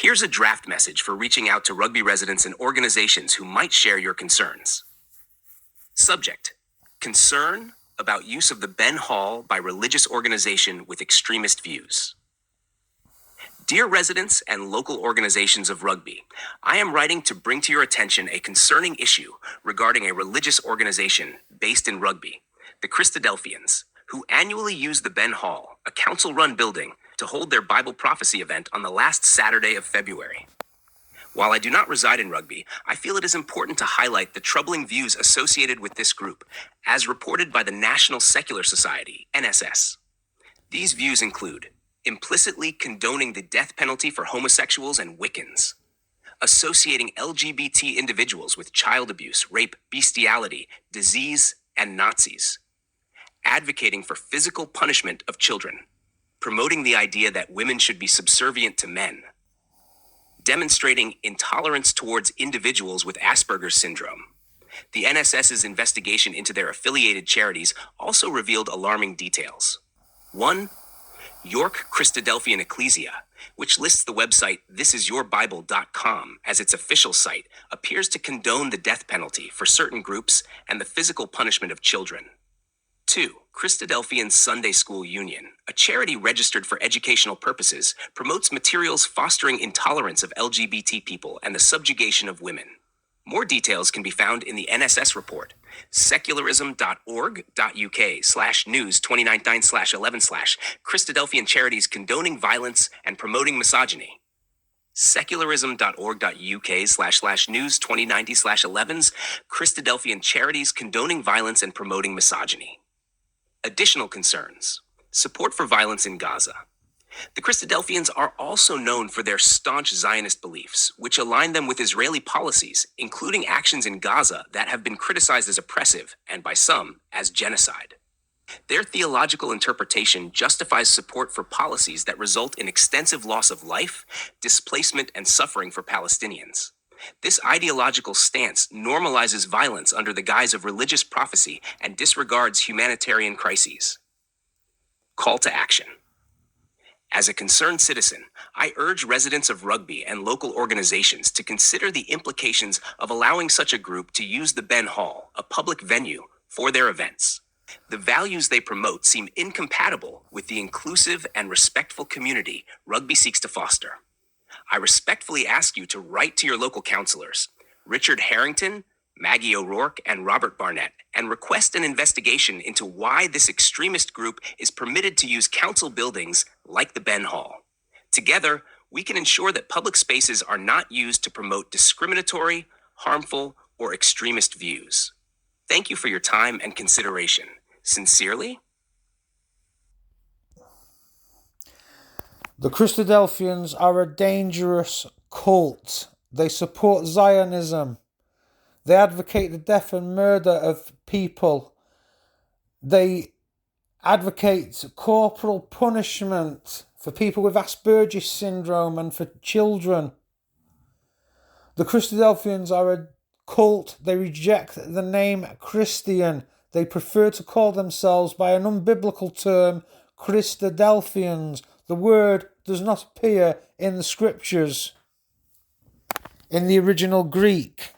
Here's a draft message for reaching out to Rugby residents and organizations who might share your concerns. Subject: concern about use of the Benn Hall by religious organization with extremist views. Dear residents and local organizations of Rugby, I am writing to bring to your attention a concerning issue regarding a religious organization based in Rugby, the Christadelphians, who annually use the Benn Hall, a council-run building, to hold their Bible prophecy event on the last Saturday of February. While I do not reside in Rugby, I feel it is important to highlight the troubling views associated with this group, as reported by the National Secular Society, NSS. These views include implicitly condoning the death penalty for homosexuals and Wiccans, associating LGBT individuals with child abuse, rape, bestiality, disease, and Nazis, advocating for physical punishment of children, promoting the idea that women should be subservient to men, demonstrating intolerance towards individuals with Asperger's syndrome. The NSS's investigation into their affiliated charities also revealed alarming details. 1. York Christadelphian Ecclesia, which lists the website thisisyourbible.com as its official site, appears to condone the death penalty for certain groups and the physical punishment of children. 2. Christadelphian Sunday School Union, a charity registered for educational purposes, promotes materials fostering intolerance of LGBT people and the subjugation of women. More details can be found in the NSS report, secularism.org.uk/news2099/11/ Christadelphian charities condoning violence and promoting misogyny. secularism.org.uk/news2090/11's Christadelphian charities condoning violence and promoting misogyny. Additional concerns: support for violence in Gaza. The Christadelphians are also known for their staunch Zionist beliefs, which align them with Israeli policies, including actions in Gaza that have been criticized as oppressive and, by some, as genocide. Their theological interpretation justifies support for policies that result in extensive loss of life, displacement, and suffering for Palestinians. This ideological stance normalizes violence under the guise of religious prophecy and disregards humanitarian crises. Call to action. As a concerned citizen, I urge residents of Rugby and local organizations to consider the implications of allowing such a group to use the Benn Hall, a public venue, for their events. The values they promote seem incompatible with the inclusive and respectful community Rugby seeks to foster. I respectfully ask you to write to your local councilors, Richard Harrington, Maggie O'Rourke, and Robert Barnett, and request an investigation into why this extremist group is permitted to use council buildings like the Benn Hall. Together, we can ensure that public spaces are not used to promote discriminatory, harmful, or extremist views. Thank you for your time and consideration. Sincerely, the Christadelphians are a dangerous cult. They support Zionism. They advocate the death and murder of people. They advocate corporal punishment for people with Asperger's syndrome and for children. The Christadelphians are a cult. They reject the name Christian. They prefer to call themselves by an unbiblical term, Christadelphians. The word does not appear in the scriptures in the original Greek.